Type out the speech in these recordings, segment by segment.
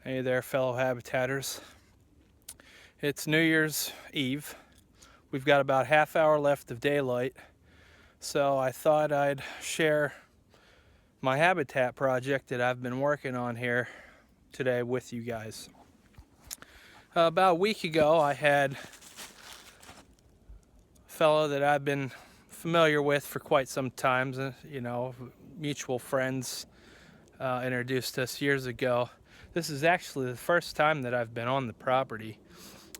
Hey there, fellow habitators. It's New Year's Eve. We've got about half hour left of daylight, so I thought I'd share my habitat project that I've been working on here today with you guys. About a week ago, I had a fellow that I've been familiar with for quite some time, mutual friends introduced us years ago. This is actually the first time that I've been on the property.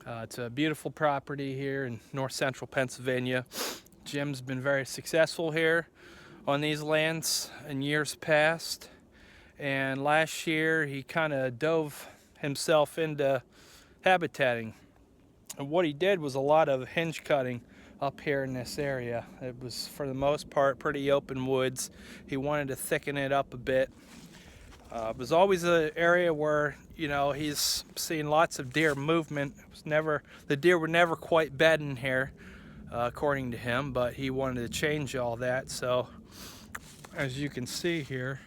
It's a beautiful property here in north central Pennsylvania. Jim's been very successful here on these lands in years past, and last year he kind of dove himself into habitating. And what he did was a lot of hinge cutting up here in this area. It was, for the most part, pretty open woods. He wanted to thicken it up a bit. It was always an area where, he's seen lots of deer movement. The deer were never quite bedding here, according to him, but he wanted to change all that. So, as you can see here,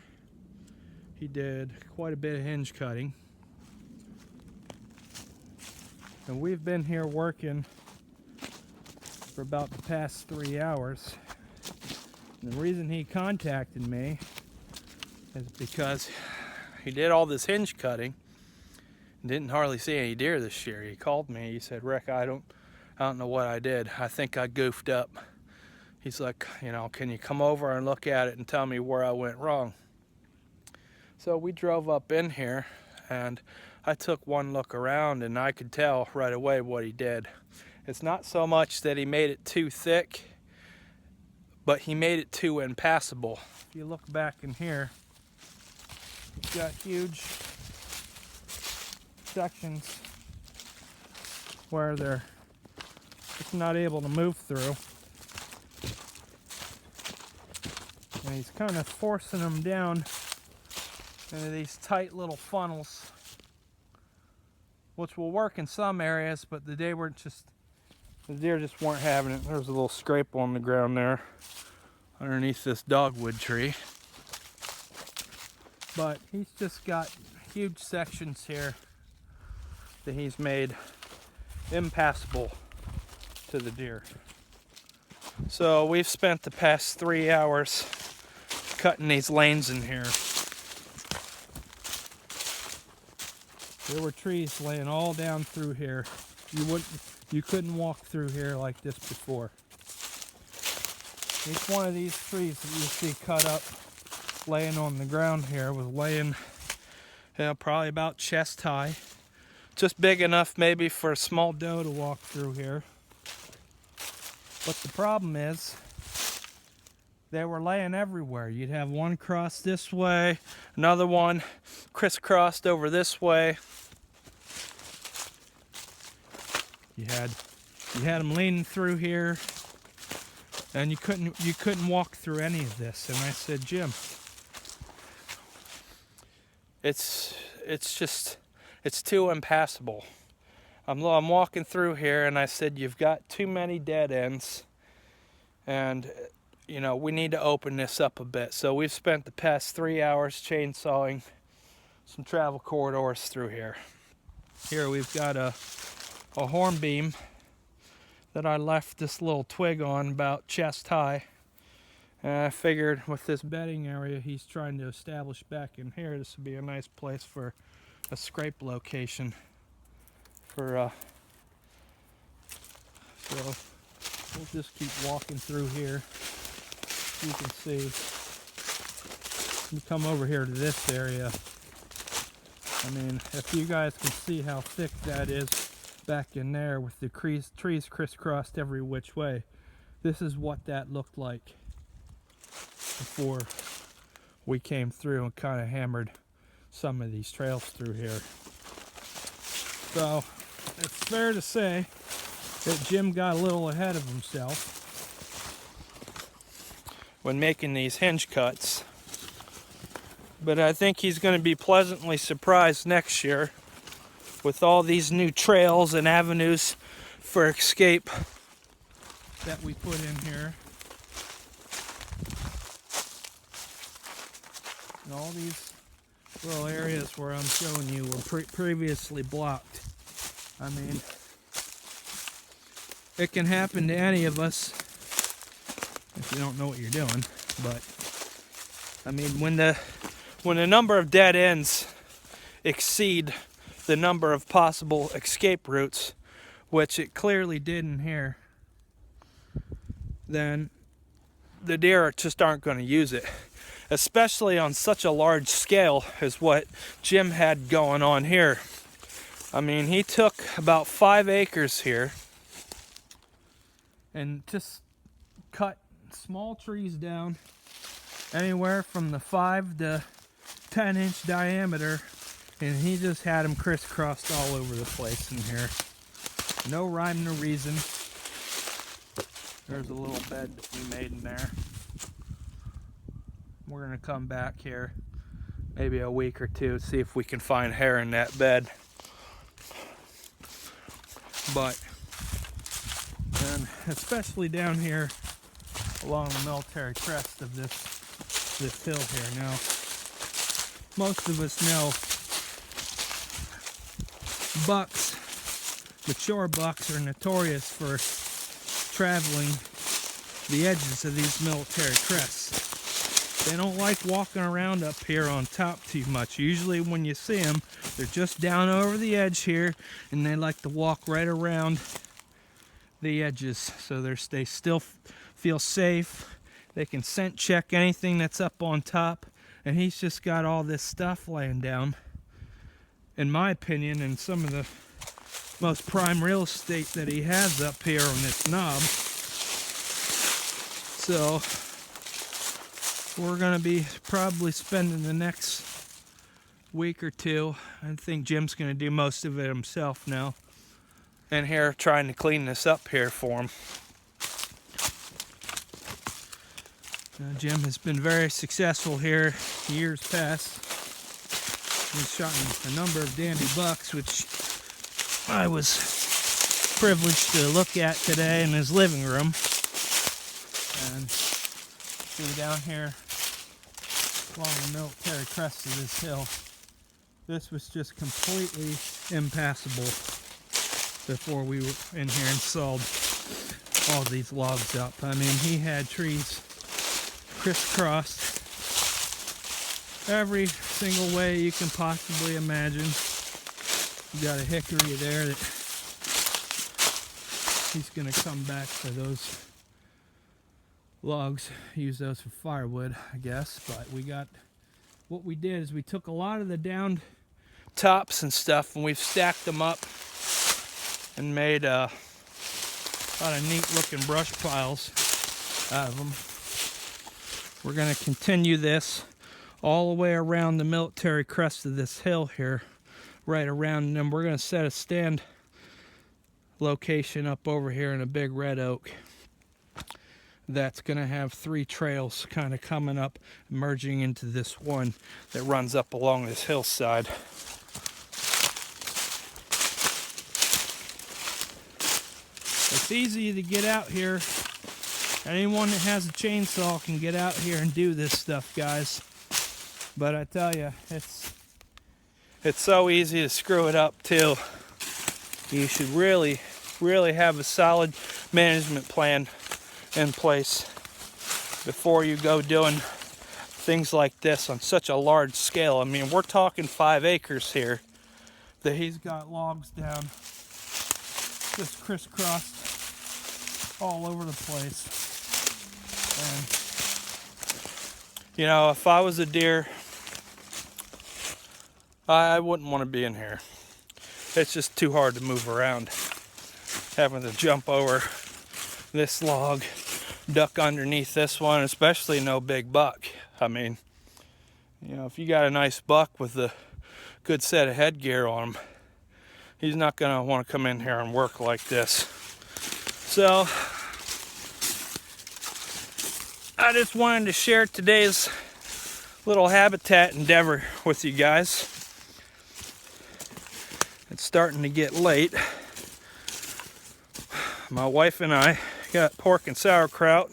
he did quite a bit of hinge cutting. And we've been here working for about the past 3 hours. And the reason he contacted me is because he did all this hinge cutting and didn't hardly see any deer this year. He called me. He said, "Rick, I don't know what I did. I think I goofed up." He's like, "Can you come over and look at it and tell me where I went wrong?" So we drove up in here, and I took one look around, and I could tell right away what he did. It's not so much that he made it too thick, but he made it too impassable. If you look back in here, you've got huge sections where they're just not able to move through. And he's kind of forcing them down into these tight little funnels, which will work in some areas, but the deer just weren't having it. There's a little scrape on the ground there underneath this dogwood tree. But he's just got huge sections here that he's made impassable to the deer. So we've spent the past 3 hours cutting these lanes in here. There were trees laying all down through here. You couldn't walk through here like this before. Each one of these trees that you see cut up laying on the ground here was laying probably about chest high. Just big enough maybe for a small doe to walk through here. But the problem is, they were laying everywhere. You'd have one cross this way, another one crisscrossed over this way. You had them leaning through here, and you couldn't walk through any of this. And I said, "Jim, it's too impassable. I'm walking through here," and I said, "You've got too many dead ends, and we need to open this up a bit." So we've spent the past 3 hours chainsawing some travel corridors through here. Here we've got a hornbeam that I left this little twig on about chest high. And I figured with this bedding area he's trying to establish back in here, this would be a nice place for a scrape location. So we'll just keep walking through here. You can see, you come over here to this area. I mean, if you guys can see how thick that is back in there with the trees crisscrossed every which way, this is what that looked like before we came through and kind of hammered some of these trails through here. So it's fair to say that Jim got a little ahead of himself when making these hinge cuts. But I think he's going to be pleasantly surprised next year with all these new trails and avenues for escape that we put in here. And all these little areas where I'm showing you were previously blocked. I mean, it can happen to any of us if you don't know what you're doing. But I mean, when the number of dead ends exceed the number of possible escape routes, which it clearly did in here, then the deer just aren't going to use it, especially on such a large scale as what Jim had going on here. I mean, he took about 5 acres here and just cut small trees down anywhere from the 5 to 10 inch diameter, and he just had them crisscrossed all over the place in here. No rhyme, no reason. There's a little bed that we made in there. We're gonna come back here maybe a week or two, see if we can find hair in that bed. But, and especially down here along the military crest of this hill here. Now, most of us know bucks, mature bucks, are notorious for traveling the edges of these military crests. They don't like walking around up here on top too much. Usually when you see them, they're just down over the edge here, and they like to walk right around the edges so they still feel safe. They can scent check anything that's up on top, and he's just got all this stuff laying down, in my opinion, in some of the most prime real estate that he has up here on this knob. So we're gonna be probably spending the next week or two, I think Jim's gonna do most of it himself now, and here trying to clean this up here for him. Jim has been very successful here years past. He's shot a number of dandy bucks, which I was privileged to look at today in his living room. And see down here along the military crest of this hill, this was just completely impassable before we were in here and sawed all these logs up. I mean, he had trees crisscrossed every single way you can possibly imagine. You got a hickory there that he's gonna come back for those logs, use those for firewood, I guess. But what we did is we took a lot of the downed tops and stuff, and we've stacked them up and made a lot of neat looking brush piles out of them. We're going to continue this all the way around the military crest of this hill here, right around, and then we're going to set a stand location up over here in a big red oak that's going to have 3 trails kind of coming up, merging into this one that runs up along this hillside. It's easy to get out here. Anyone that has a chainsaw can get out here and do this stuff, guys. But I tell you, it's so easy to screw it up too. You should really have a solid management plan in place before you go doing things like this on such a large scale. I mean, we're talking 5 acres here that he's got logs down, just crisscrossed all over the place. And you know, if I was a deer, I wouldn't want to be in here. It's just too hard to move around, having to jump over this log, duck underneath this one, especially no big buck. I mean, you know, if you got a nice buck with a good set of headgear on him, he's not going to want to come in here and work like this. So I just wanted to share today's little habitat endeavor with you guys. It's starting to get late. My wife and I got pork and sauerkraut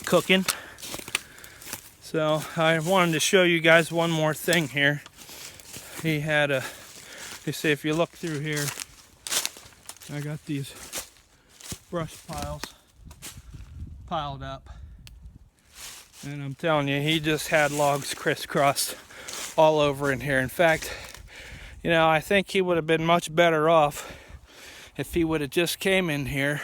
cooking. So So I wanted to show you guys one more thing here. He had a, you see if you look through here, I got these brush piles piled up. And I'm telling you, he just had logs crisscrossed all over in here. In fact, you know, I think he would have been much better off if he would have just came in here,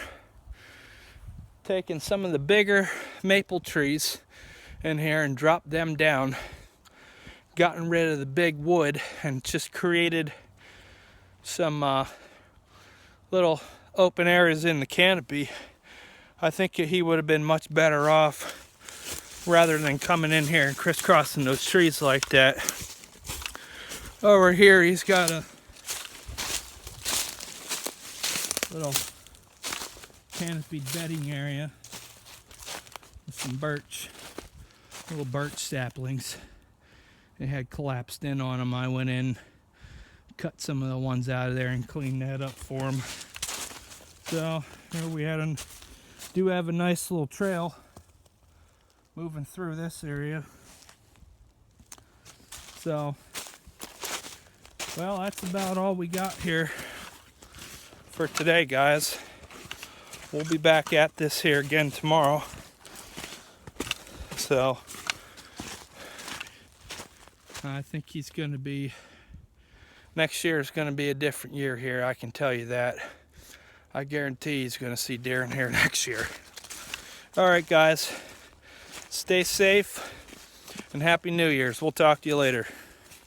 taken some of the bigger maple trees in here and dropped them down, gotten rid of the big wood, and just created some little open areas in the canopy. I think he would have been much better off rather than coming in here and crisscrossing those trees like that. Over here he's got a little canopied bedding area with some little birch saplings. They had collapsed in on them. I went in, cut some of the ones out of there and cleaned that up for him. So here we do have a nice little trail moving through this area. So, well, that's about all we got here for today, guys. We'll be back at this here again tomorrow. So, I think he's going to be, next year is going to be a different year here, I can tell you that. I guarantee he's going to see deer in here next year. Alright, guys. Stay safe and Happy New Year's. We'll talk to you later.